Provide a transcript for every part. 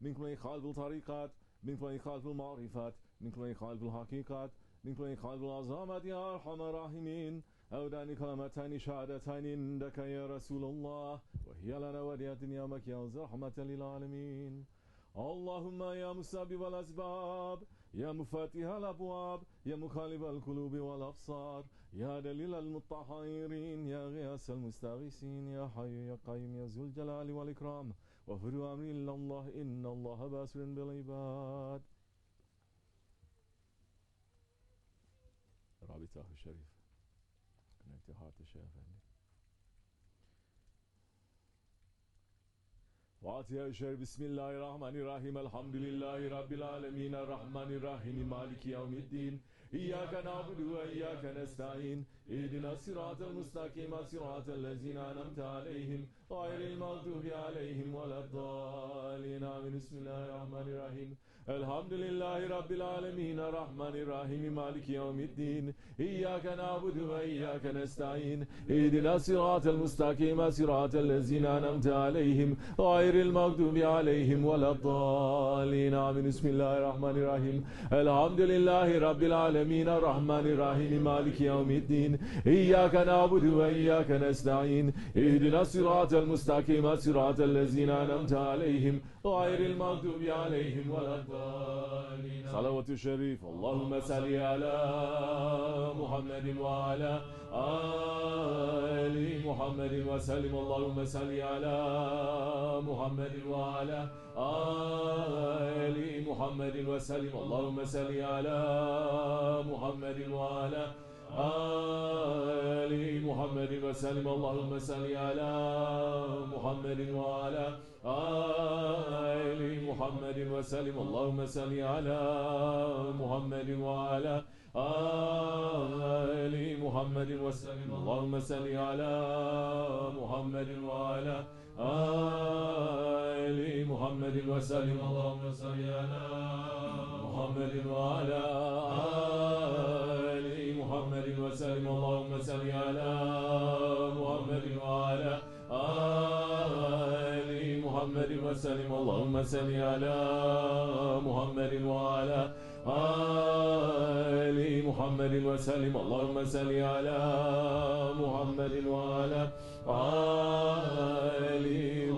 من كل يخالف الطريقات، من كل يخالف المعرفات، من كل يخالف الحقيقات، من كل يخالف العظامات يا أرحم الراحمين. أودعني كلمتين شهادتين عندك يا رسول الله، وهي لنا ولية يومك يا رحمة للعالمين. اللهم يا مسبب الأسباب، يا مفاتيح الأبواب، يا مخالف القلوب والأبصار، يا دليل المتحيرين، يا غياث المستغيثين، يا حي يا قيوم يا ذو الجلال والإكرام، وفروا أمري إلا الله إن الله باسر بالعباد. رابطه الشريف. Connect your heart to share, family. فاتحة الشريف. بسم الله الرحمن الرحيم. الحمد لله رب العالمين الرحمن الرحيم مالك يوم الدين. إياك نعبد وإياك نستعين. اهدنا الصراط المستقيم صراط الذين أنعمت عليهم غير المغضوب عليهم ولا الضالين آمين. بسم الله الرحمن الرحيم. الحمد لله رب العالمين الرحمن الرحيم مالك يوم الدين. إياك نعبد وإياك نستعين. اهدنا الصراط المستقيم صراط الذين أنعمت عليهم غير المغضوب عليهم ولا الضالين آمين. بسم الله الرحمن الرحيم. الحمد لله رب العالمين الرحمن الرحيم مالك يوم الدين. إياك نعبد وإياك نستعين. اهدنا الصراط المستقيم صراط الذين أنعمت عليهم غير المغضوب عليهم ولا الضالين. صلوات الشريف. اللهم صل على محمد وعلى آل محمد وسلم. اللهم صل على محمد وعلى آل محمد وسلم. اللهم صل على محمد وعلى آل محمد وسلم. اللهم صل على محمد وعلى آل محمد وسلم. اللهم صل على محمد وعلى آل محمد وسلم. اللهم صل على محمد وعلى آل محمد وسلم. اللهم صل على محمد وعلى آل محمد وسلم. اللهم صل على محمد وعلى آل محمد وسلم. اللهم صل على محمد وعلى آل محمد وسلم. اللهم صل على محمد وعلى آل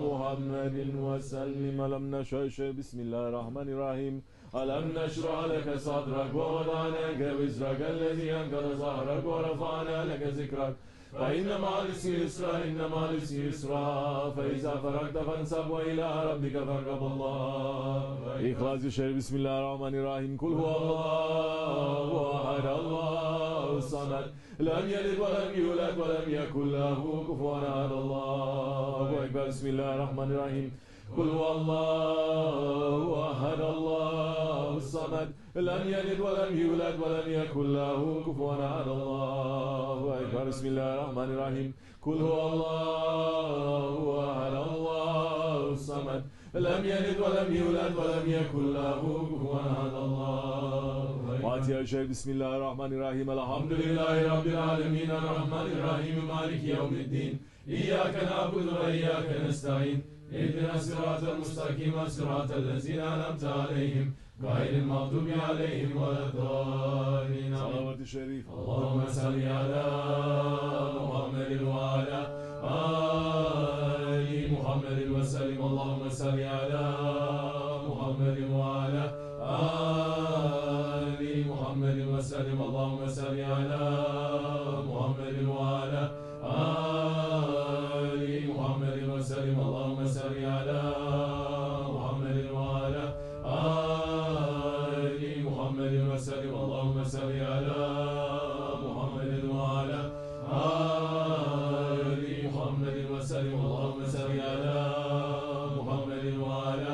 محمد وسلم. ألم نشرح. بسم الله الرحمن الرحيم. ألم نشرح لك صدرك ووضعنا عنك وزرك الذي أنقض ظهرك ورفعنا لك ذكرك فإن مع العسر يسرا إن مع العسر يسرا فإذا فرغت فانصب وإلى ربك فارغب. الله إخلاص الشريف. بسم الله الرحمن الرحيم. قل هو الله أحد الله الصمد لم يلد ولم يولد ولم يكن له كفوا أحد. الله أكبر. بسم الله الرحمن الرحيم. قل هو الله أحد الله الصمد لم يلد ولم يولد ولم يكن له كفوا أحد. الله أكبر. بسم الله الرحمن الرحيم. قل هو الله أحد الله الصمد لم يلد ولم يولد ولم يكن له كفوا أحد. الله فاتحة الشريف. بسم الله الرحمن الرحيم. الحمد لله رب العالمين الرحمن الرحيم مالك يوم الدين. إياك نعبد وإياك نستعين. اهدنا الصراط المستقيم صراط الذين أنعمت عليهم غير المغضوب عليهم ولا الضالين. صلوات الشريف. اللهم صل على محمد وعلى آل محمد وسلم. اللهم صل على محمد وعلى آل محمد وسلم. اللهم صل على محمد وعلى آل محمد وسلم. اللهم صل على محمد وعلى آل محمد وسلم. اللهم صل على محمد وعلى آل محمد وسلم. اللهم صل على محمد وعلى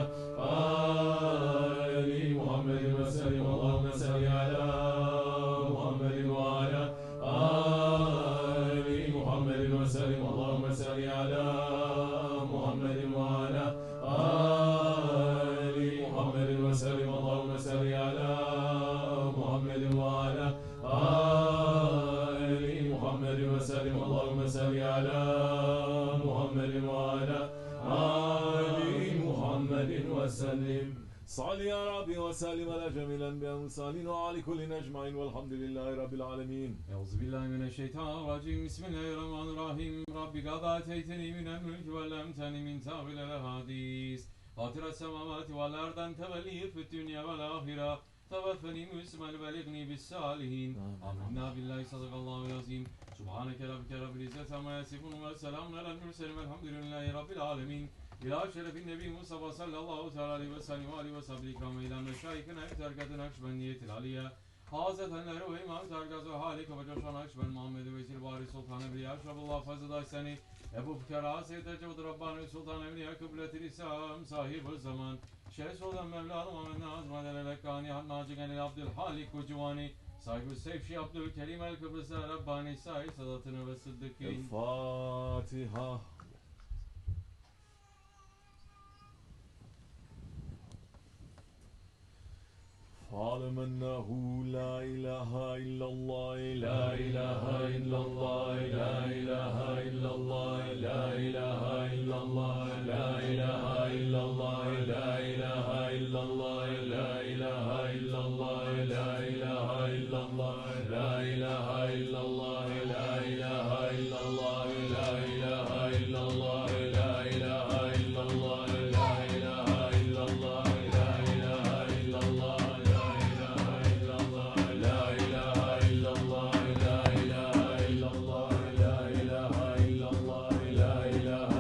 صل يا ربي وسلم على جميع الأنبياء والمرسلين وعلى كل أجمعين والحمد لله رب العالمين. أعوذ بالله من الشيطان الرجيم بسم الله الرحمن الرحيم ربي قد آتيتني من الملك وعلمتني من تأويل الأحاديث فاطر السماوات والأرض أنت ولي في الدنيا والآخرة توفني مسلما بلغني بالصالحين آمنا بالله صدق الله العظيم سبحانك ربك رب العزة عما يصفون وسلام على المرسلين والحمد لله رب العالمين. İlâ şerefin Nebi Mustafa sallallahu teala aleyhi ve sellem ve aleyhi ve sahibi ikram eylem meşayikine terkatı nakşbenniyetil aliye Hazetenleri ve imam terkatı halik ve coşan nakşben Muhammed Vesil Bari Sultan Evliya Şabullah Fazıl Seni Ebu Fikara Seyyid Ecevd Rabbani Sultan Evliya Kıbletil İslam sahibi zaman Şeyh Sultan Mevlana Muhammed Nazım Adelelekkani Nacigen el Abdülhalik Kucuvani sahibi Seyfşi Abdülkerim el Kıbrıs Rabbani sahibi sadatını ve sıddıkîn. El Fatiha. فاعلم أنه لا إله إلا الله لا إله إلا الله لا إله إلا الله لا إله إلا الله لا إله إلا الله لا إله إلا الله لا إله إلا الله لا إله إلا الله لا إله إلا الله لا إله إلا الله لا إله إلا الله لا إله إلا الله لا إله إلا الله لا إله إلا الله لا إله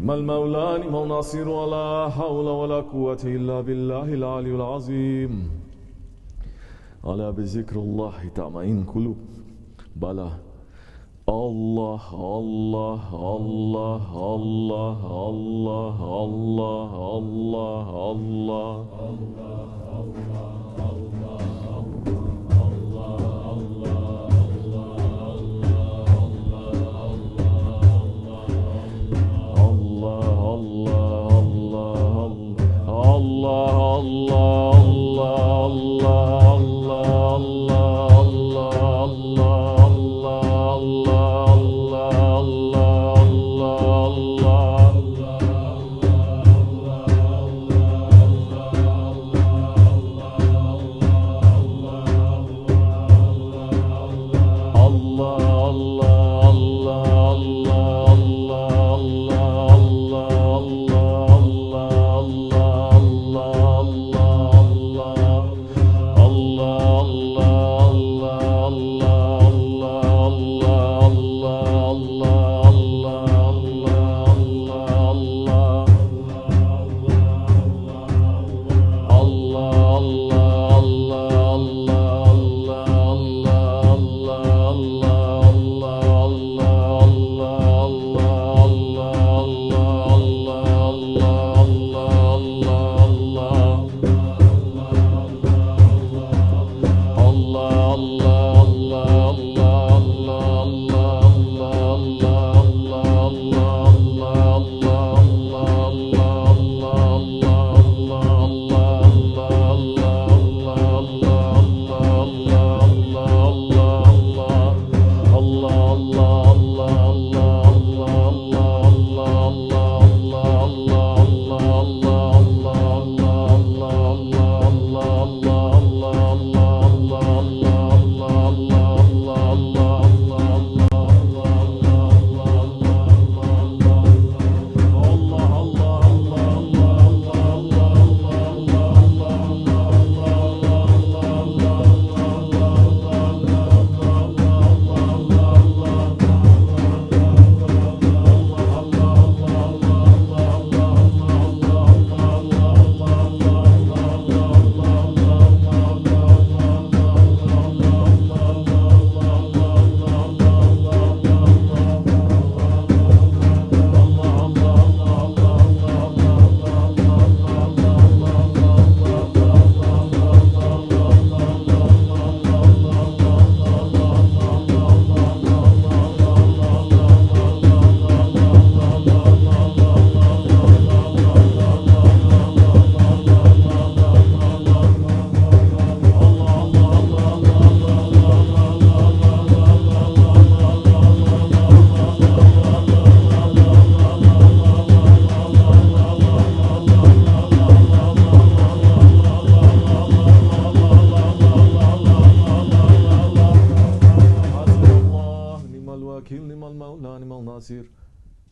نعم المولى نعم الناصر ولا حول ولا قوة إلا بالله العلي العظيم ألا بذكر الله تطمئن القلوب بلى الله الله الله الله الله الله الله الله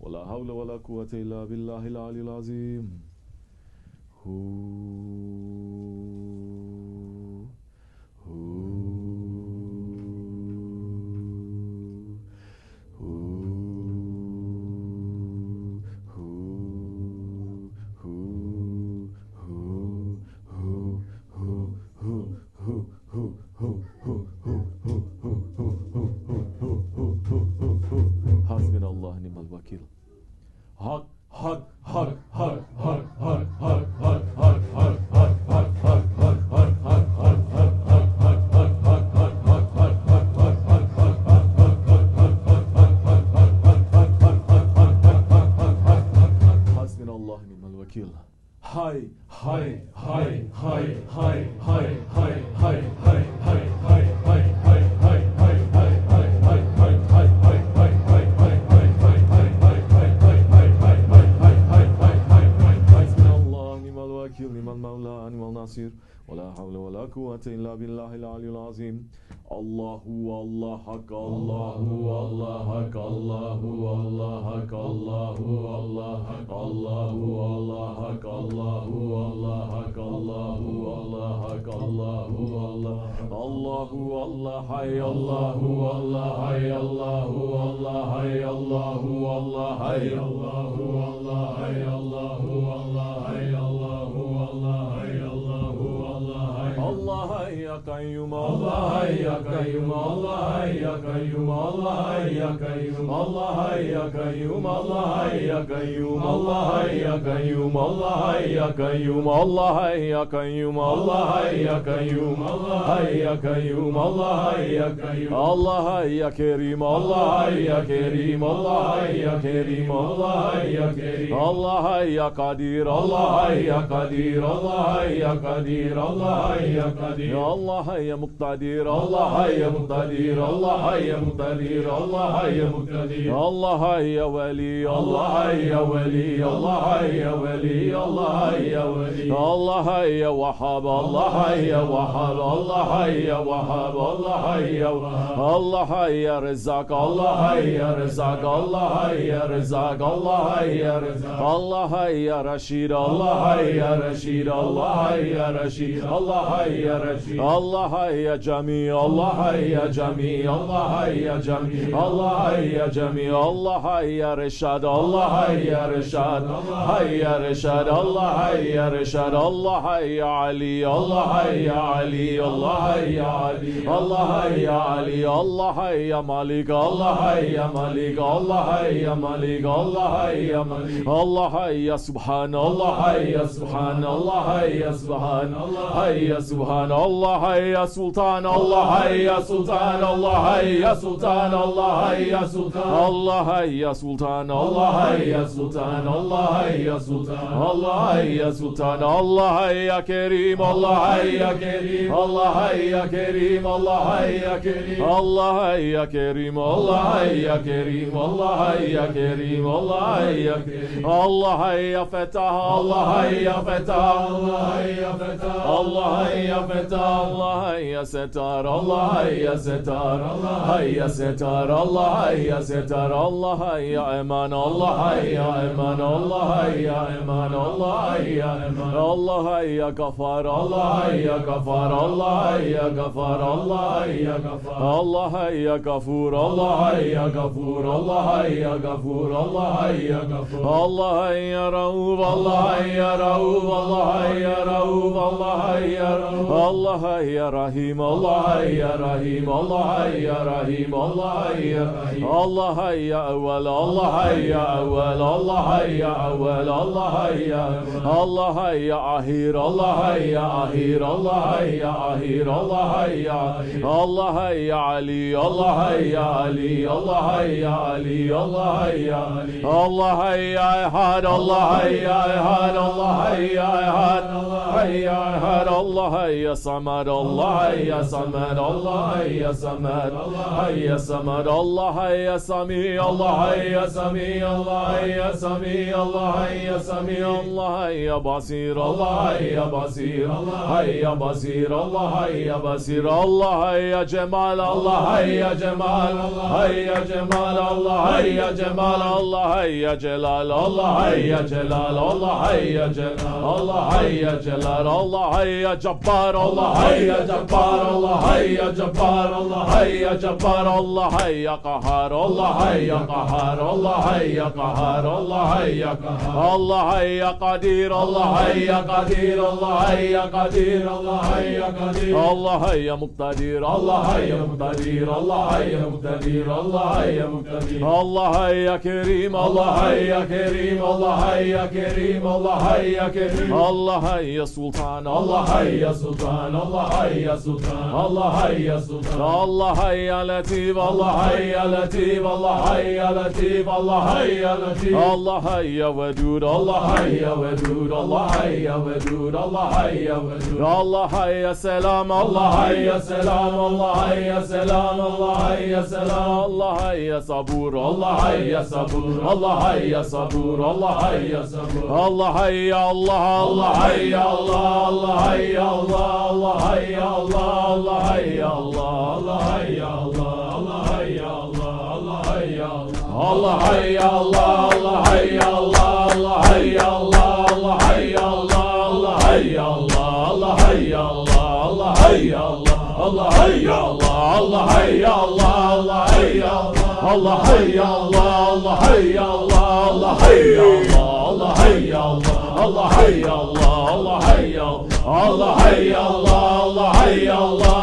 ولا حول ولا قوة إلا بالله العلي العظيم حسبنا الله نعم الوكيل حق حق حق حق حق حق حق حق حق حق حق حسبنا الله نعم الوكيل هاي هاي هاي هاي هاي هاي هاي هاي هاي هاي هاي هاي هاي هاي ولا حول ولا قوة إلا بالله العلي العظيم الله هو الله حق الله هو الله حق الله هو الله حق الله هو الله حق الله هو الله حق الله هو الله حق الله هو الله حق الله هو الله الله هو الله حي الله هو الله حي الله هو الله حي الله هو الله حي الله هو الله قيوم الله يا قيوم الله يا قيوم الله يا قيوم الله يا قيوم الله يا قيوم الله يا قيوم الله يا قيوم الله يا قيوم الله يا قيوم الله يا قيوم الله يا قيوم الله يا كريم الله يا كريم الله يا كريم الله يا كريم الله يا قدير الله يا قدير الله يا قدير الله يا قدير الله يا مقتدر الله يا مقتدر الله يا مقتدر الله يا مقتدر الله يا ولي الله يا ولي الله يا ولي الله يا ولي الله يا وهاب الله يا وهاب الله يا وهاب الله يا وهاب الله يا رزاق الله يا رزاق الله يا رزاق الله يا رزاق الله يا رشيد الله يا رشيد الله يا رشيد الله يا رشيد الله يا جميع الله يا جميع الله يا جميع الله يا جميع الله يا رشاد الله يا رشاد يا رشاد الله يا رشاد الله يا علي الله يا علي الله يا علي الله يا علي الله يا مالك الله يا مالك الله يا مالك الله يا مالك الله يا سبحان الله يا سبحان الله يا سبحان الله يا سبحان الله يا سلطان الله يا سلطان الله يا سلطان الله يا سلطان الله يا سلطان الله يا سلطان الله يا سلطان الله يا سلطان الله يا كريم الله يا كريم الله يا كريم الله يا كريم الله يا كريم الله يا كريم الله يا كريم الله يا كريم الله يا فتاح الله يا فتاح الله يا فتاح الله يا فتاح الله يا ستار الله يا ستار الله يا ستار الله يا ستار الله يا امان الله يا امان الله يا امان الله يا امان الله يا غفار الله يا غفار الله يا غفار الله يا غفار الله يا غفور الله يا غفور الله يا غفور الله يا غفور الله يا رؤوف الله يا رؤوف الله يا رؤوف الله يا رؤوف الله يا رحيم الله يا رحيم الله يا رحيم الله يا رحيم الله يا أول الله يا أول الله يا أول الله يا الله يا أخير الله يا أخير الله يا أخير الله يا الله يا علي الله يا علي الله يا علي الله يا علي الله يا أحد الله يا أحد الله يا أحد يا أحد الله يا صمد الله يا صمد الله يا صمد يا صمد الله يا سميع الله يا سميع الله يا سميع الله يا سميع الله يا بصير الله يا بصير الله يا بصير الله يا بصير الله يا جمال الله يا جمال الله يا جمال الله يا جمال الله يا جلال الله يا جلال الله يا جلال الله يا جلال الله يا جبار الله يا جبار الله يا جبار الله يا جبار الله يا قهار الله يا قهار الله يا قهار الله يا قهار الله يا قدير الله يا قدير الله يا قدير الله يا قدير الله يا مقتدر الله يا مقتدر الله يا مقتدر الله يا مقتدر الله يا كريم الله يا كريم الله يا كريم الله يا كريم الله يا سلطان الله يا سلطان الله يا سلطان الله يا سلطان الله يا لطيف الله يا لطيف الله يا لطيف الله يا لطيف الله يا ودود الله يا ودود الله يا ودود الله يا ودود الله يا سلام الله يا سلام الله يا سلام الله يا سلام الله يا صبور الله يا صبور الله يا صبور الله يا صبور الله يا الله الله يا الله الله يا الله الله يا الله الله يا الله الله يا الله الله يا الله الله يا الله يا الله الله يا الله الله يا الله الله يا الله الله يا الله الله يا الله الله يا الله الله يا الله الله يا الله الله يا الله يا الله الله يا الله الله يا الله الله يا الله الله يا الله الله يا الله الله يا الله الله يا الله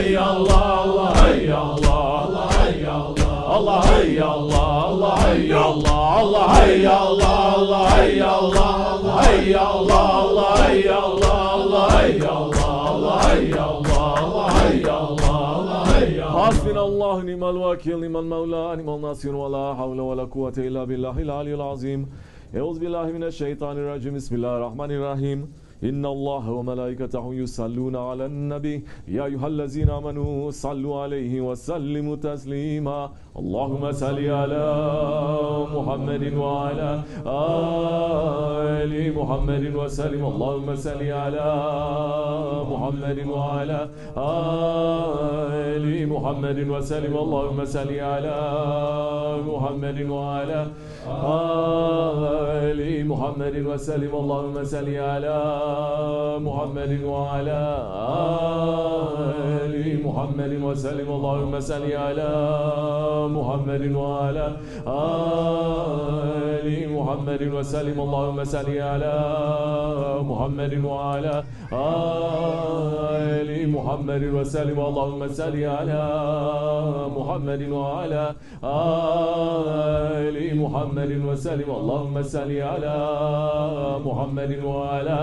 hayya Allah, Allah hayya Allah, Allah hayya Allah, Allah hayya Allah, Allah hayya Allah, Allah hayya Allah, Allah hayya Allah, Allah hayya Allah, Allah hayya Allah, Allah hayya Allah, Allah hayya Allah, Allah hayya Allah, Allah hayya Allah. حسبنا الله نعم الوكيل نعم المولى نعم الناصر ولا حول ولا قوة إلا بالله العلي العظيم. أعوذ بالله من الشيطان الرجيم. بسم الله الرحمن الرحيم. إن الله وملائكته يصلون على النبي يا أيها الذين آمنوا صلوا عليه وسلموا تسليما. اللهم صل على محمد وعلى آل محمد وسلم. اللهم صل على محمد وعلى آل محمد وسلم. اللهم صل على محمد وعلى آل محمد وسلم. اللهم صل على محمد وعلى آل محمد وسلم. اللهم صل على محمد وعلى آل محمد وسلم. اللهم صل على محمد وعلى آل محمد وسلم. اللهم صل على محمد وعلى آل محمد وسلم. اللهم صل على محمد وعلى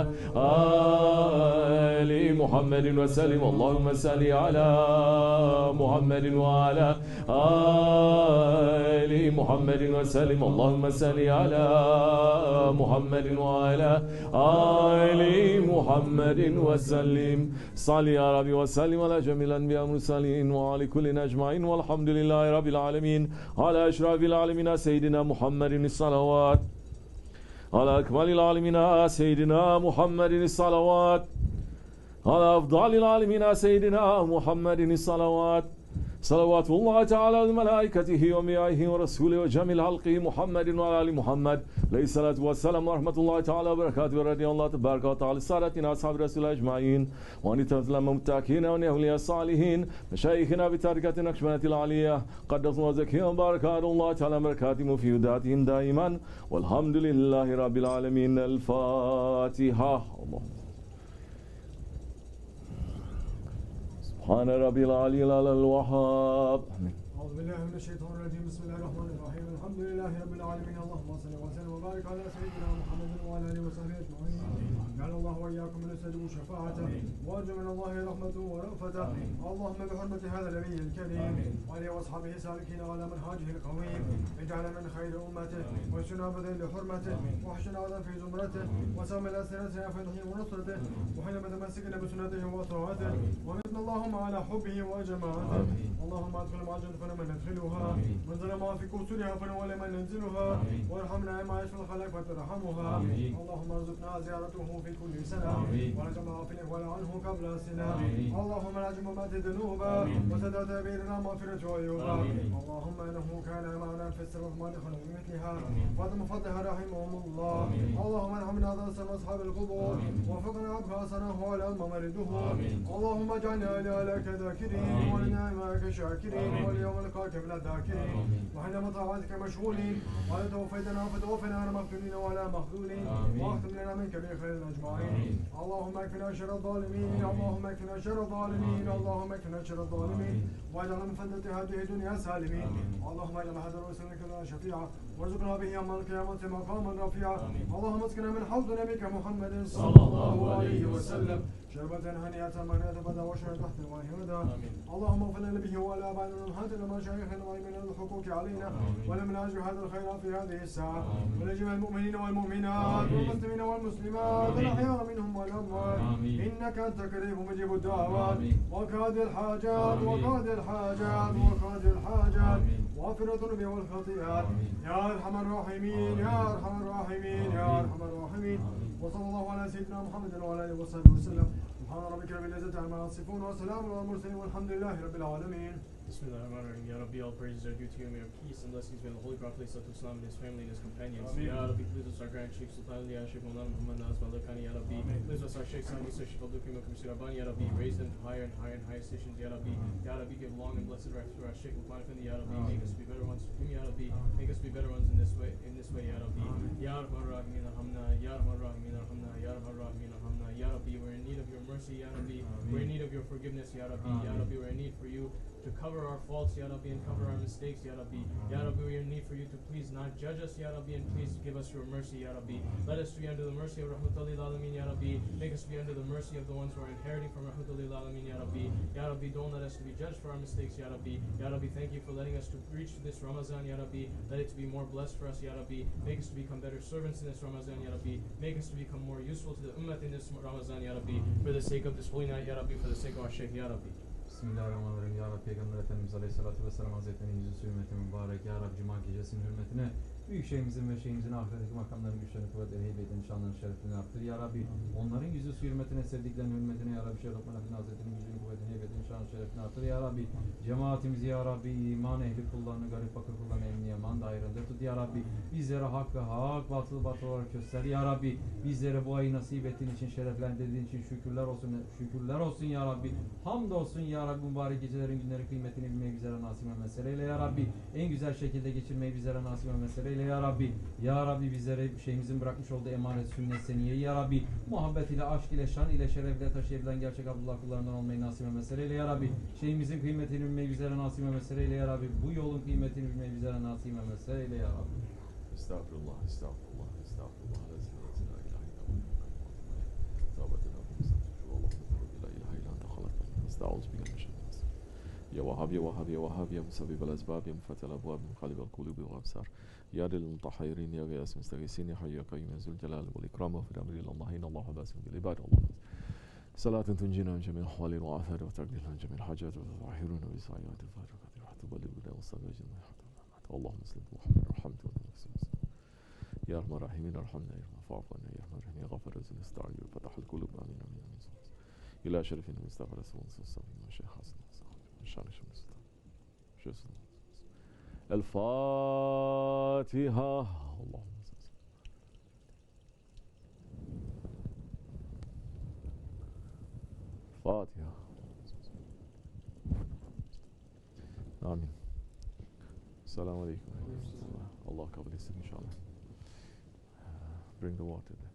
آل محمد وسلم. اللهم صل على محمد وعلى آل محمد وسلم. اللهم صل على محمد وعلى آل محمد وسلم. صل يا ربي وسلم على جميع الأنبياء والمرسلين وعلى كل أجمعين والحمد لله رب العالمين. على أشرف العالمين سيدنا محمد الصلوات. على أكمل العالمين سيدنا محمد الصلوات. على أفضل العالمين سيدنا محمد الصلوات. صلوات الله تعالى وملائكته وأنبيائه ورسوله وجميع خلقه محمد وعلى آل محمد عليه الصلاة والسلام ورحمة الله تعالى وبركاته. ورضي الله تبارك وتعالى سادتنا أصحاب رسول الله أجمعين وأن تسلم المتقين وأن أولياء الصالحين مشايخنا بتركة نقشبنة العالية قدس وزكيهم باركات الله تعالى بركاتهم في هداتهم دائما والحمد لله رب العالمين. الفاتحة. سبحان ربي العلي الأعلى الوهاب. أعوذ بالله من الشيطان الرجيم. بسم الله الرحمن الرحيم. الحمد لله رب العالمين. اللهم صل وسلم وبارك على سيدنا محمد وعلى آله وصحبه أجمعين. جعل الله وإياكم من يستجيب شفاعته وأرجو من الله رحمته ورأفته. اللهم بحرمة هذا النبي الكريم وعلى وأصحابه سالكين على منهاجه القويم اجعل من خير أمته واشنا بذل لحرمته واحشنا غدا في زمرته وسام الأسنة فتحه ونصرته وحين تمسكنا بسنته وطاعته ومثل اللهم على حبه وجماعته. اللهم ادخل مع الجنة فلمن ندخلها منزل ما في كسرها فنول من ننزلها وارحمنا ما يشفي الخلق فترحمها. اللهم ارزقنا زيارته في كل سنة ونجم غافله ولا عنه قبل سنة. اللهم نجم مات ذنوبا وسدد بيننا مغفرة عيوبا. اللهم انه كان معنا في السر ما دخل بمثلها فاطم فضلها رحمهم الله. اللهم ارحمنا ذا اصحاب القبور وفقنا ابخاصنا ولا مرده. اللهم اجعلنا لك ذاكرين ولنعمك شاكرين واليوم نلقاك من الذاكرين وحين مطاعتك مشغولين ولا توفيتنا فتوفنا على مقتولين ولا مخذولين واختم لنا منك بخير اجمعين. اللهم اكفنا شر الظالمين. اللهم اكفنا شر الظالمين. اللهم اكفنا شر الظالمين واجعل من فضلة هذه الدنيا سالمين. اللهم اجعل هذا الرسول لنا شفيعا وارزقنا به يوم القيامة مقاما رفيعا. اللهم اسقنا من حوض نبيك محمد صلى الله عليه وسلم شربة هنيئة مريئة بدا وشرب تحت الماء هدى. اللهم اغفر لنا به ولا ابائنا وامهاتنا ومشايخنا ومن الحقوق علينا ولم نجد هذا الخير في هذه الساعة ولجميع المؤمنين والمؤمنات والمسلمين والمسلمات الأحياء منهم والأموات إنك أنت قريب مجيب الدعوات وقاضي الحاجات وقاضي الحاجات وقاضي الحاجات وغفر الذنوب والخطيئات يا أرحم الراحمين يا أرحم الراحمين يا أرحم الراحمين. وصلى الله على سيدنا محمد وعلى آله وصحبه وسلم. سبحان ربك رب العزة عما يصفون وسلام على المرسلين والحمد لله رب العالمين. Bismillahirrahmanirrahim. Ya Rabbi, all praises are due to you. May our peace and blessings be on the Holy Prophet Islam and his family and his companions. Ya Rabbi, please us our Grand Sheikh Sultan Ya Sheikh Maulana Muhammad Nazm al-Lakhani. Ya Rabbi, please us our Sheikh Sani Sheikh Abdul Kamsi Rabbani. Ya Rabbi, raise them to higher and higher and higher stations. Ya Rabbi, give long and blessed rest to our Sheikh Luqman Effendi. Ya Rabbi, make us be better ones for him. Ya Rabbi, make us be better ones in this way. Ya Rabbi, Ya Ya Arhamar Rahimin Arhamna, Ya Arhamar Rahimin Arhamna, Ya Arhamar Rahimin Arhamna, Ya Rabbi, we're in need of your mercy, Ya Rabbi, we're in need of your forgiveness, Ya Rabbi, Ya Rabbi, we're in need for you to cover our faults, Ya Rabbi, and cover our mistakes, Ya Rabbi. Ya Rabbi, we are in need for you to please not judge us, Ya Rabbi, and please give us your mercy, Ya Rabbi. Let us be under the mercy of Rahmatul Lil Alamin, Ya Rabbi. Make us be under the mercy of the ones who are inheriting from Rahmatul Lil Alamin, Ya Rabbi. Ya Rabbi, don't let us to be judged for our mistakes, Ya Rabbi. Ya Rabbi, thank you for letting us to reach this Ramazan, Ya Rabbi. Let it to be more blessed for us, Ya Rabbi. Make us to become better servants in this Ramazan, Ya Rabbi. Make us to become more useful to the Ummah in this Ramazan, Ya Rabbi. For the sake of this holy night, Ya Rabbi. For the sake of our Shaykh, Ya Rabbi. Bismillahirrahmanirrahim. Ya Rabbi, Peygamber Efendimiz Aleyhisselatü Vesselam Hazretleri'nin yüzü hürmeti mübarek. Ya Rabbi, Cuma gecesinin hürmetine büyük şeyimizin ve şeyimizin ahiretteki makamların güçlerini, kuvvetlerini, heybetini, şanlarını, şerefini arttır. Ya Rabbi, onların yüzü hürmetine, sevdiklerinin hürmetine, Ya Rabbi, Şeyh Lokman Efendi Hazretleri'nin gücünü, kuvvetini, heybetini, şanını, şerefini arttır. Ya Rabbi, cemaatimizi, Ya Rabbi, iman ehli kullarını, garip fakir kullarını emni eman dairinde tut. Ya Rabbi, bizlere hakkı hak, batıl batıl olarak göster. Ya Rabbi, bizlere bu ayı nasip ettiğin için, şereflendirdiğin için şükürler olsun, şükürler olsun Ya Rabbi. Hamdolsun Ya Rabbi, mübarek gecelerin, günlerin kıymetini bilmeyi bizlere nasip ve meseleyle Ya Rabbi. En güzel şekilde geçirmeyi bizlere nasip ve meseleyle Ya Rabbi. Ya Rabbi, bizlere şeyimizin bırakmış olduğu emanet sünnet seniye Ya Rabbi. Muhabbet ile, aşk ile, şan ile, şeref ile taşıyabilen gerçek Abdullah kullarından olmayı nasip ve meseleyle Ya Rabbi. Şeyimizin kıymetini bilmeyi bizlere nasip ve meseleyle Ya Rabbi. Bu yolun kıymetini bilmeyi bizlere nasip ve meseleyle Ya Rabbi. Estağfurullah, estağfurullah, estağfurullah. استعوذ بك من شر الناس يا وهاب يا وهاب يا وهاب يا مسبب الاسباب يا مفتح الابواب يا مقلب القلوب والابصار يا دل المتحيرين يا غياث المستغيثين يا حي يا قيوم يا ذو الجلال والاكرام وفي الامر الى الله ان الله باسم بالعباد الله صلاة تنجينا من جميع الاحوال والآثار وتقضينا من جميع الحاجات وتطهرنا بسعيات الفاتحة وتبلغنا والصلاة اللهم صل على محمد ورحمة يا ارحم الراحمين ارحمنا يا رب فاعف عنا يا ارحم الراحمين يا غفر الذنوب استعين فتح القلوب امين امين امين إلى شرف المصطفى رسول الله صلى الله عليه وسلم والشيخ حسن إن شاء الله الفاتحة اللهم الفاتحة آمين السلام عليكم الله قبل السن إن شاء الله bring the water there.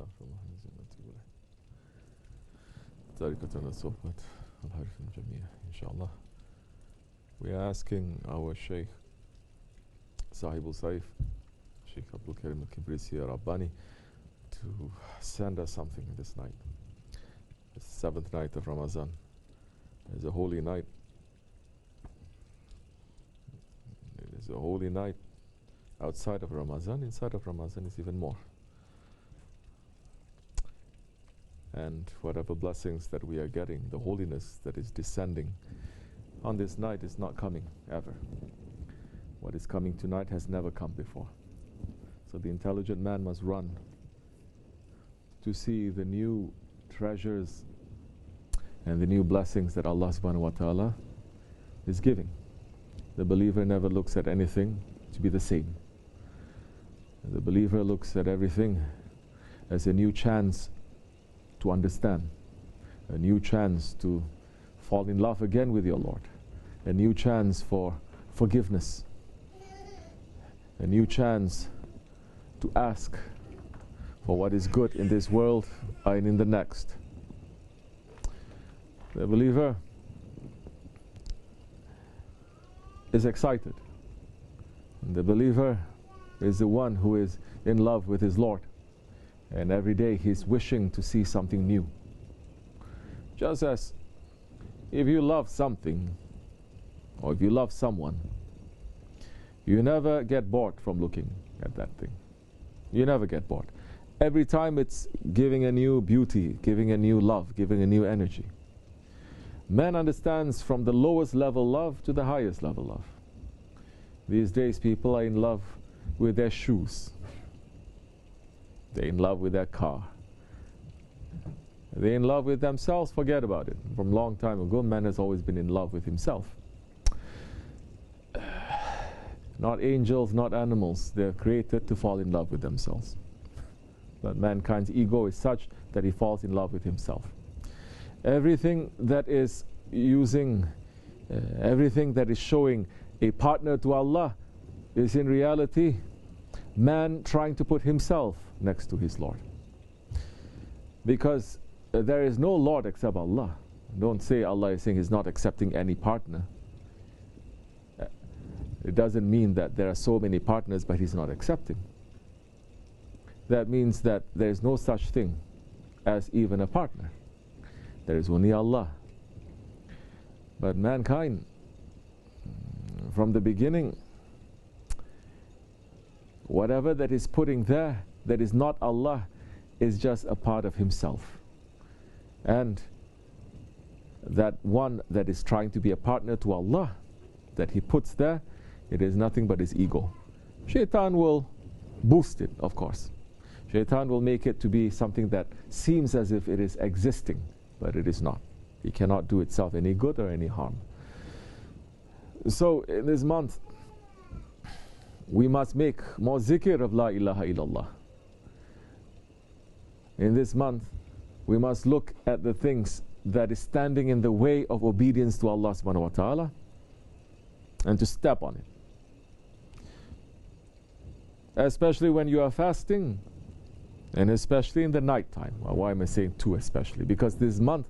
استغفر الله العظيم واتوب اليه. طريقة الصحبة الحرف الجميع إن شاء الله. We are asking our Sheikh Sahib al-Saif, Sheikh Abdul Karim al-Kibrisi Rabbani, to send us something this night. The 7th night of Ramadan is a holy night. It is a holy night outside of Ramadan. Inside of Ramadan is even more. And whatever blessings that we are getting, the holiness that is descending on this night is not coming ever. What is coming tonight has never come before. So the intelligent man must run to see the new treasures and the new blessings that Allah subhanahu wa ta'ala is giving. The believer never looks at anything to be the same. The believer looks at everything as a new chance to understand, a new chance to fall in love again with your Lord, a new chance for forgiveness, a new chance to ask for what is good in this world and in the next. The believer is excited. The believer is the one who is in love with his Lord. And every day he's wishing to see something new. Just as if you love something or if you love someone, you never get bored from looking at that thing. You never get bored. Every time it's giving a new beauty, giving a new love, giving a new energy. Man understands from the lowest level love to the highest level love. These days people are in love with their shoes. They're in love with their car. They're in love with themselves, forget about it. From a long time ago, man has always been in love with himself. Not angels, not animals. They're created to fall in love with themselves. But mankind's ego is such that he falls in love with himself. Everything that is everything that is showing a partner to Allah is in reality man trying to put himself next to his Lord. Because there is no Lord except Allah. Don't say Allah is saying He's not accepting any partner. It doesn't mean that there are so many partners but He's not accepting. That means that there is no such thing as even a partner. There is only Allah. But mankind, from the beginning, whatever that is putting there that is not Allah is just a part of himself. And that one that is trying to be a partner to Allah, that he puts there, it is nothing but his ego. Shaitan will boost it, of course. Shaitan will make it to be something that seems as if it is existing, but it is not. It cannot do itself any good or any harm. So in this month, we must make more zikr of La ilaha illallah. In this month, we must look at the things that is standing in the way of obedience to Allah subhanahu wa ta'ala and to step on it. Especially when you are fasting and especially in the night time. Well, why am I saying two especially? Because this month,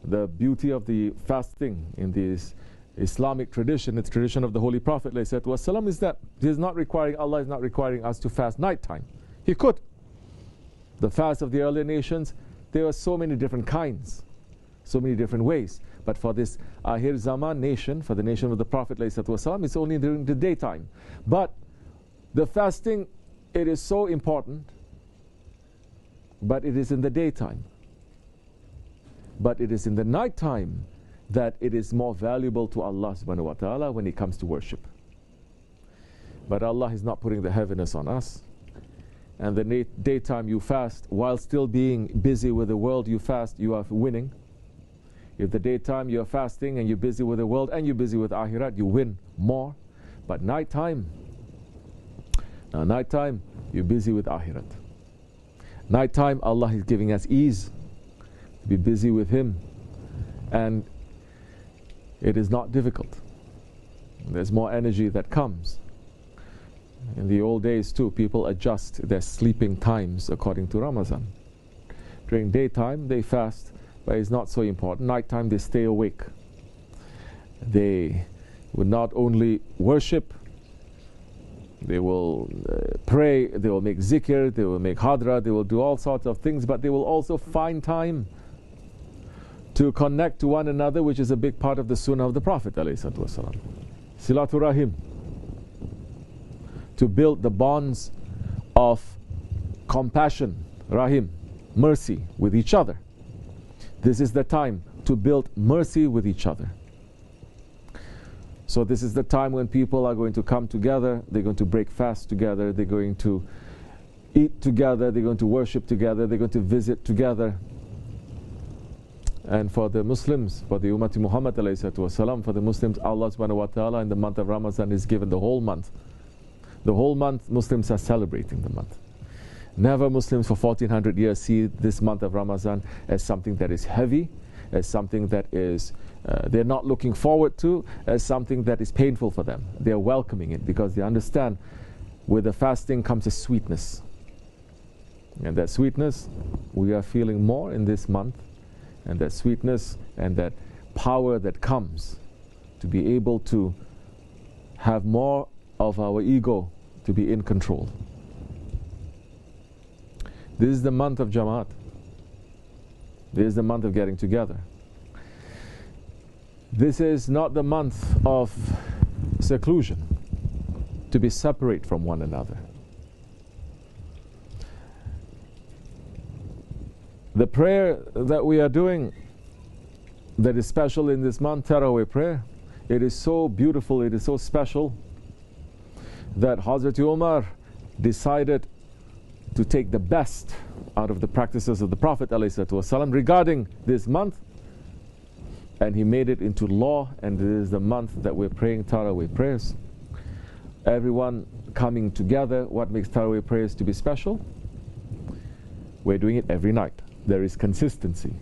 the beauty of the fasting in this Islamic tradition, it's tradition of the Holy Prophet ﷺ, is that Allah is not requiring us to fast nighttime. He could. The fast of the earlier nations, there were so many different kinds, so many different ways. But for this Ahir Zaman nation, for the nation of the Prophet ﷺ, it's only during the daytime. But the fasting, it is so important, but it is in the daytime. But it is in the nighttime that it is more valuable to Allah subhanahu wa ta'ala when it comes to worship. But Allah is not putting the heaviness on us. And the daytime you fast, while still being busy with the world you fast, you are winning. If the daytime you are fasting and you're busy with the world and you're busy with akhirat, you win more. But nighttime, you're busy with akhirat. Nighttime, Allah is giving us ease to be busy with Him. And it is not difficult. There's more energy that comes. In the old days too, people adjust their sleeping times according to Ramadan. During daytime, they fast, but it's not so important. Nighttime, they stay awake. They would not only worship, they will pray, they will make zikr, they will make hadra, they will do all sorts of things, but they will also find time to connect to one another, which is a big part of the sunnah of the Prophet ﷺ. Silatul Rahim. To build the bonds of compassion, Rahim, mercy with each other. This is the time to build mercy with each other. So this is the time when people are going to come together, they're going to break fast together, they're going to eat together, they're going to worship together, they're going to visit together. And for the Muslims, for the Ummati Muhammad ﷺ, for the Muslims, Allah subhanahu wa ta'ala in the month of Ramadan is given the whole month. The whole month Muslims are celebrating the month. Never Muslims for 1400 years see this month of Ramadan as something that is heavy, as something that is they're not looking forward to, as something that is painful for them. They're welcoming it because they understand with the fasting comes a sweetness. And that sweetness we are feeling more in this month, and that sweetness and that power that comes to be able to have more of our ego to be in control. This is the month of Jamaat. This is the month of getting together. This is not the month of seclusion, to be separate from one another. The prayer that we are doing that is special in this month, Taraweeh prayer, it is so beautiful, it is so special that Hazrat Umar decided to take the best out of the practices of the Prophet ﷺ regarding this month, and he made it into law, and it is the month that we're praying Taraweeh prayers. Everyone coming together. What makes Taraweeh prayers to be special? We're doing it every night. There is consistency.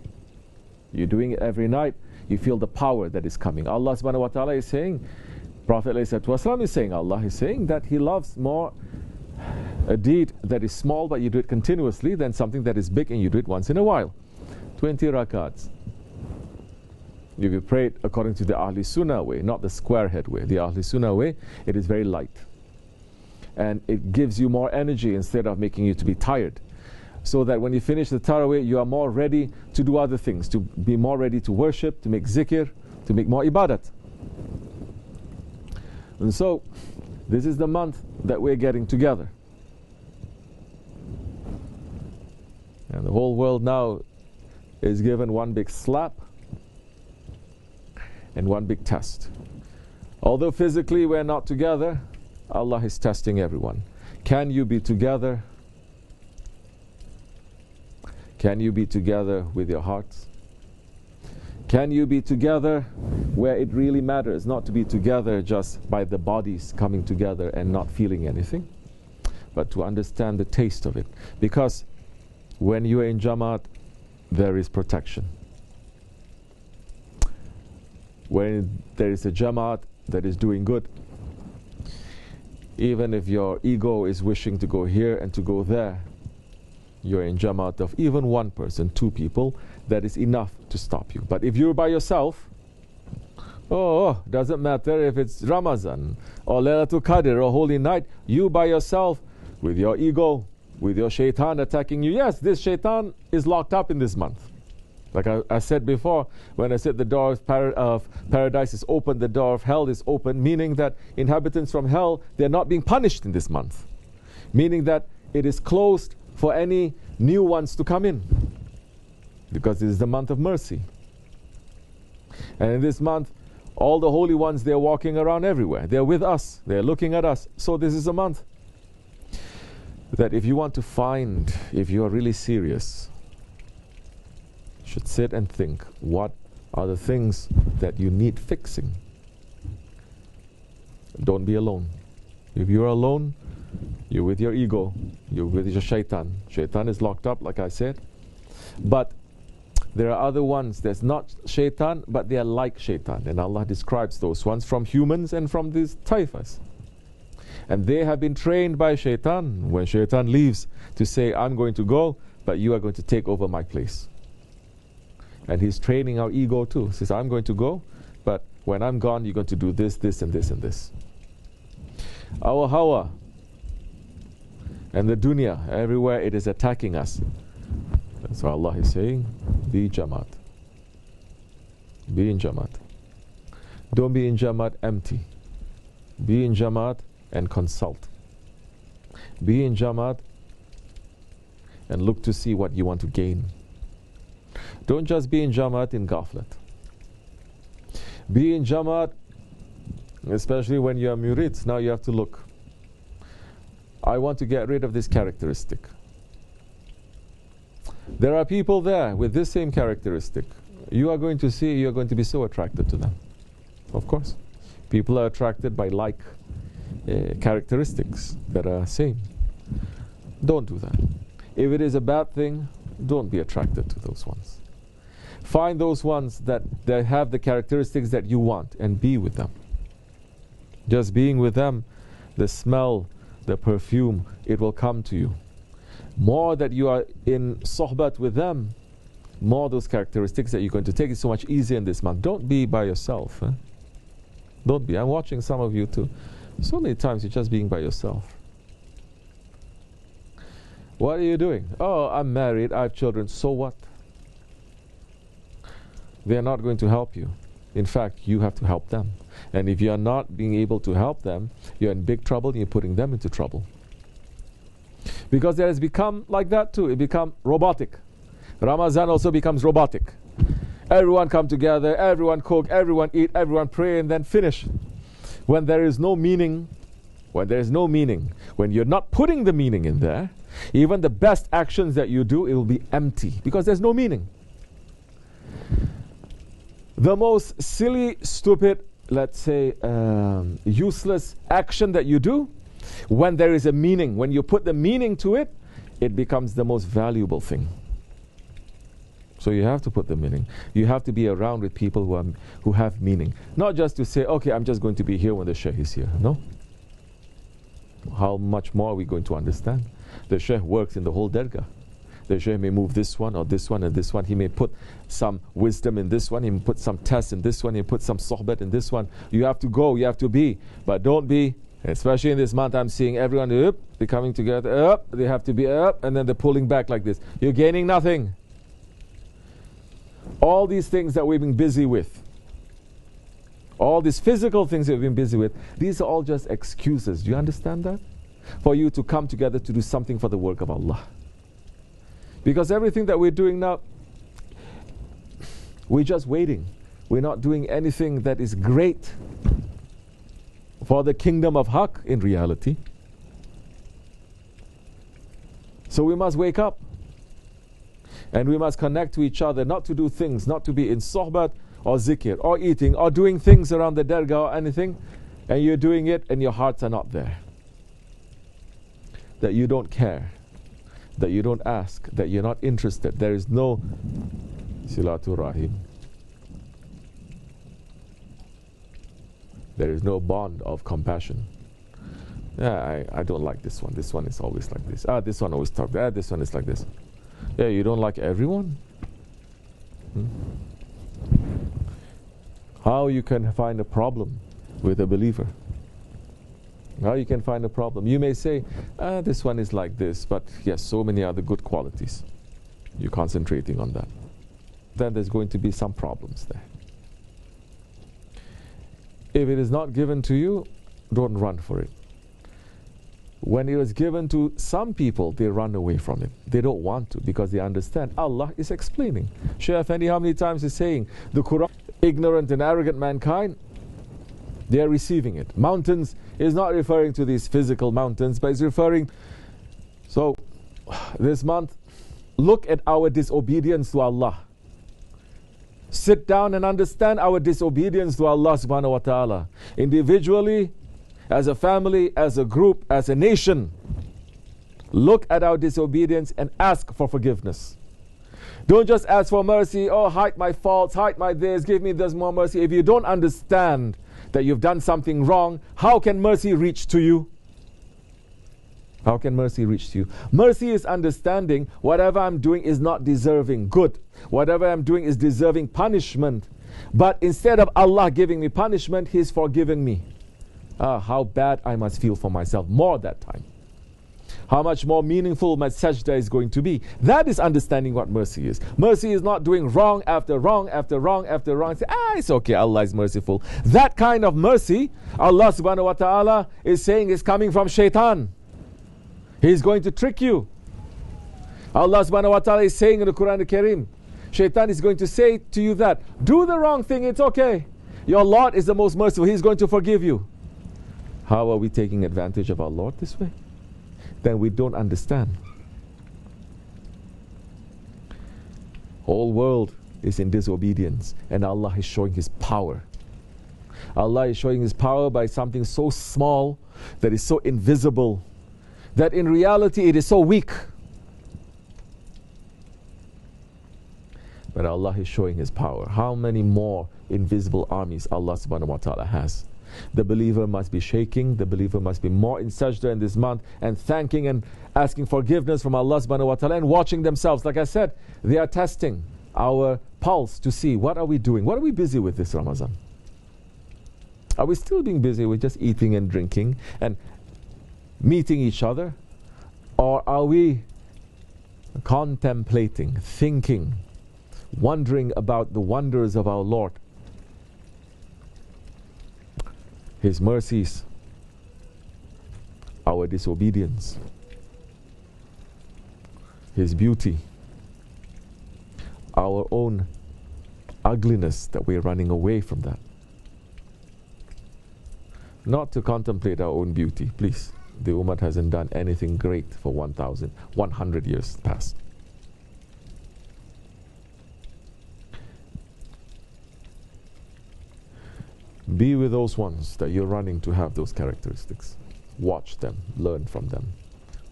You're doing it every night, you feel the power that is coming. Allah subhanahu wa ta'ala is saying, Prophet ﷺ is saying, Allah is saying that He loves more a deed that is small but you do it continuously than something that is big and you do it once in a while. 20 rakats. If you pray it according to the Ahli Sunnah way, not the square head way, the Ahli Sunnah way, it is very light. And it gives you more energy instead of making you to be tired. So that when you finish the Taraweeh, you are more ready to do other things, to be more ready to worship, to make zikr, to make more ibadat. And so, this is the month that we're getting together. And the whole world now is given one big slap and one big test. Although physically we're not together, Allah is testing everyone. Can you be together? Can you be together with your hearts? Can you be together where it really matters, not to be together just by the bodies coming together and not feeling anything, but to understand the taste of it? Because when you are in Jamaat, there is protection. When there is a Jamaat that is doing good, even if your ego is wishing to go here and to go there, you're in Jamaat of even one person, two people, that is enough to stop you. But if you're by yourself, doesn't matter if it's Ramadan or Laylatul Qadr or Holy Night, you by yourself with your ego, with your shaitan attacking you. Yes, this shaitan is locked up in this month. Like I said before, when I said the door of paradise is open, the door of hell is open, meaning that inhabitants from hell, they're not being punished in this month. Meaning that it is closed for any new ones to come in. Because this is the month of mercy. And in this month, all the holy ones, they're walking around everywhere. They're with us. They're looking at us. So this is a month that if you want to find, if you are really serious, you should sit and think, what are the things that you need fixing? Don't be alone. If you're alone, you're with your ego, you're with your shaitan. Shaitan is locked up, like I said. But there are other ones that's not shaitan, but they are like shaitan. And Allah describes those ones from humans and from these taifas. And they have been trained by shaitan. When shaitan leaves, to say, I'm going to go, but you are going to take over my place. And he's training our ego too. He says, I'm going to go, but when I'm gone, you're going to do this, this, and this, and this. Our hawa and the dunya, everywhere it is attacking us. That's why Allah is saying, be jamaat. Be in jamaat. Don't be in jamaat empty. Be in jamaat and consult. Be in jamaat and look to see what you want to gain. Don't just be in jamaat in ghaflat. Be in jamaat, especially when you are murid. Now you have to look. I want to get rid of this characteristic. There are people there with this same characteristic. You are going to see, you are going to be so attracted to them. Of course. People are attracted by like characteristics that are same. Don't do that. If it is a bad thing, don't be attracted to those ones. Find those ones that have the characteristics that you want and be with them. Just being with them, the smell, the perfume, it will come to you. More that you are in sohbat with them, more those characteristics that you're going to take is so much easier in this month. Don't be by yourself. Don't be. I'm watching some of you too. So many times you're just being by yourself. What are you doing? Oh, I'm married, I have children. So what? They are not going to help you. In fact, you have to help them. And if you are not being able to help them, you're in big trouble and you're putting them into trouble. Because it has become like that too. It becomes robotic. Ramadan also becomes robotic. Everyone come together, everyone cook, everyone eat, everyone pray, and then finish. When there is no meaning, when you're not putting the meaning in there, even the best actions that you do, it will be empty because there's no meaning. The most silly, stupid, let's say, useless action that you do, when there is a meaning, when you put the meaning to it, it becomes the most valuable thing. So you have to put the meaning. You have to be around with people who have meaning. Not just to say, okay, I'm just going to be here when the Shaykh is here. No. How much more are we going to understand? The Shaykh works in the whole Dergah. The Shaykh may move this one or this one and this one. He may put some wisdom in this one. He may put some test in this one. He may put some sohbat in this one. You have to go. You have to be. But don't be, especially in this month, I'm seeing everyone they're coming together. They have to be and then they're pulling back like this. You're gaining nothing. All these things that we've been busy with, all these physical things that we've been busy with, these are all just excuses. Do you understand that? For you to come together to do something for the work of Allah. Because everything that we're doing now, we're just waiting. We're not doing anything that is great for the kingdom of Haqq in reality. So we must wake up. And we must connect to each other, not to do things, not to be in sohbat or zikr or eating or doing things around the dergah or anything, and you're doing it and your hearts are not there. That you don't care, that you don't ask, that you're not interested. There is no silatul rahim. There is no bond of compassion. Yeah, I don't like this one. This one is always like this. This one always talks. This one is like this. Yeah, you don't like everyone? How you can find a problem with a believer? How you can find a problem? You may say, this one is like this, but yes, so many other good qualities. You're concentrating on that. Then there's going to be some problems there. If it is not given to you, don't run for it. When it was given to some people, they run away from it. They don't want to because they understand Allah is explaining. Shaykh Effendi how many times is saying the Quran, ignorant and arrogant mankind, they are receiving it. Mountains is not referring to these physical mountains, but it's referring. So this month, look at our disobedience to Allah. Sit down and understand our disobedience to Allah subhanahu wa ta'ala. Individually, as a family, as a group, as a nation, look at our disobedience and ask for forgiveness. Don't just ask for mercy. Oh, hide my faults, hide my this, give me this more mercy. If you don't understand that you've done something wrong, how can mercy reach to you? How can mercy reach to you? Mercy is understanding whatever I'm doing is not deserving good. Whatever I'm doing is deserving punishment. But instead of Allah giving me punishment, He's forgiving me. How bad I must feel for myself more that time. How much more meaningful my sajda is going to be. That is understanding what mercy is. Mercy is not doing wrong after wrong after wrong after wrong. Say, it's okay, Allah is merciful. That kind of mercy, Allah subhanahu wa ta'ala is saying is coming from shaitan. He's going to trick you. Allah subhanahu wa ta'ala is saying in the Quran al-Kareem, shaitan is going to say to you that, do the wrong thing, it's okay. Your Lord is the most merciful, He's going to forgive you. How are we taking advantage of our Lord this way? Then we don't understand. Whole world is in disobedience, and Allah is showing His power. Allah is showing His power by something so small, that is so invisible, that in reality it is so weak. But Allah is showing His power. How many more invisible armies Allah subhanahu wa ta'ala has? The believer must be shaking, the believer must be more in sajda in this month and thanking and asking forgiveness from Allah subhanahu wa ta'ala and watching themselves. Like I said, they are testing our pulse to see what are we doing, what are we busy with this Ramadan? Are we still being busy with just eating and drinking and meeting each other? Or are we contemplating, thinking, wondering about the wonders of our Lord? His mercies, our disobedience, His beauty, our own ugliness that we're running away from that. Not to contemplate our own beauty, please. The Ummah hasn't done anything great for 1,100 years past. Be with those ones that you're running to have those characteristics. Watch them, learn from them.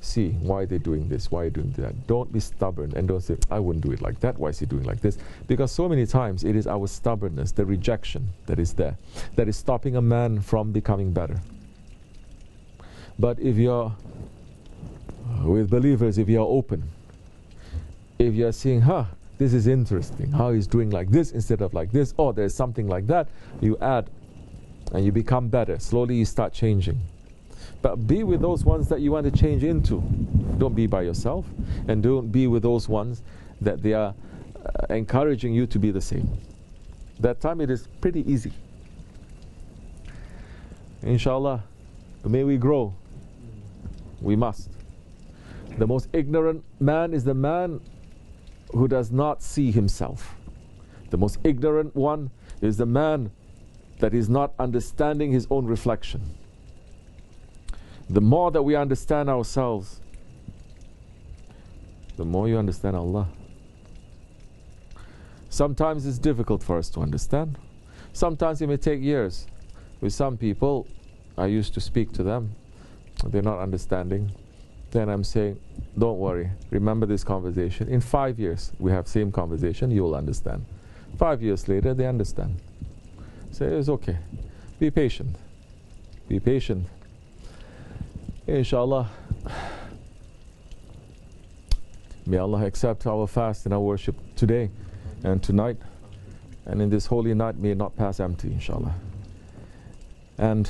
See why they're doing this, why they're doing that. Don't be stubborn and don't say, I wouldn't do it like that, why is he doing like this? Because so many times it is our stubbornness, the rejection that is there, that is stopping a man from becoming better. But if you're with believers, if you're open, if you're seeing, this is interesting, how he's doing like this instead of like this, or there's something like that, you add and you become better. Slowly you start changing. But be with those ones that you want to change into. Don't be by yourself, and don't be with those ones that they are encouraging you to be the same. That time it is pretty easy. Inshallah, may we grow. We must. The most ignorant man is the man who does not see himself. The most ignorant one is the man that is not understanding his own reflection. The more that we understand ourselves, the more you understand Allah. Sometimes it's difficult for us to understand. Sometimes it may take years. With some people, I used to speak to them, they're not understanding. Then I'm saying, don't worry, remember this conversation. In 5 years, we have same conversation, you will understand. 5 years later, they understand. Say, it's okay. Be patient. Be patient. Inshallah, may Allah accept our fast and our worship today and tonight. And in this holy night, may it not pass empty, inshallah. And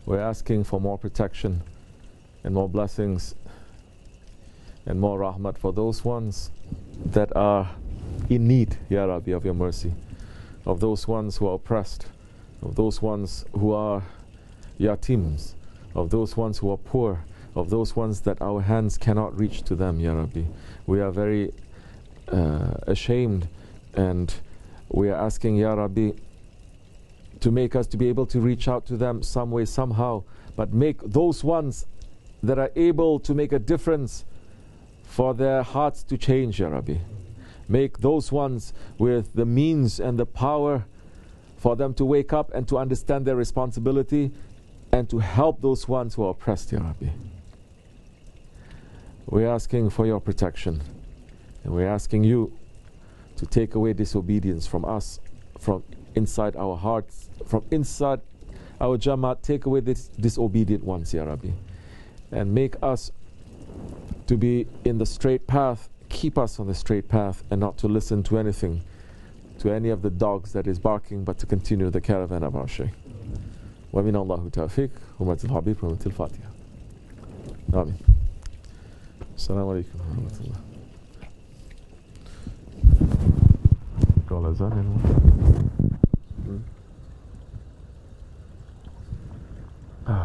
we're asking for more protection and more blessings and more rahmat for those ones that are in need, Ya Rabbi, of your mercy, of those ones who are oppressed, of those ones who are yatims, of those ones who are poor, of those ones that our hands cannot reach to them, Ya Rabbi. We are very ashamed, and we are asking, Ya Rabbi, to make us to be able to reach out to them some way, somehow, but make those ones that are able to make a difference for their hearts to change, Ya Rabbi. Make those ones with the means and the power for them to wake up and to understand their responsibility and to help those ones who are oppressed, Ya Rabbi. We're asking for your protection, and we're asking you to take away disobedience from us, from inside our hearts, from inside our Jamaat. Take away this disobedient ones, Ya Rabbi. and make us to be in the straight path, keep us on the straight path, and not to listen to anything, to any of the dogs that is barking, but to continue the caravan of our Shaykh. ومن الله توفيق حرمة الحبيب حرمة الفاتحة. آمين. السلام عليكم ورحمة الله. Call us on anyone?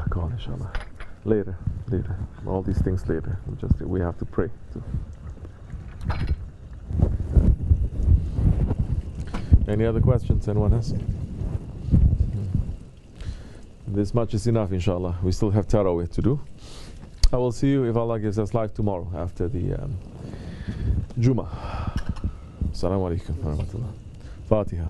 Call inshallah. Later. All these things later. We have to pray too. Any other questions anyone has? This much is enough, inshallah. We still have Tarawih to do. I will see you if Allah gives us life tomorrow after the Jummah. Assalamu alaikum wa rahmatullah. Fatiha.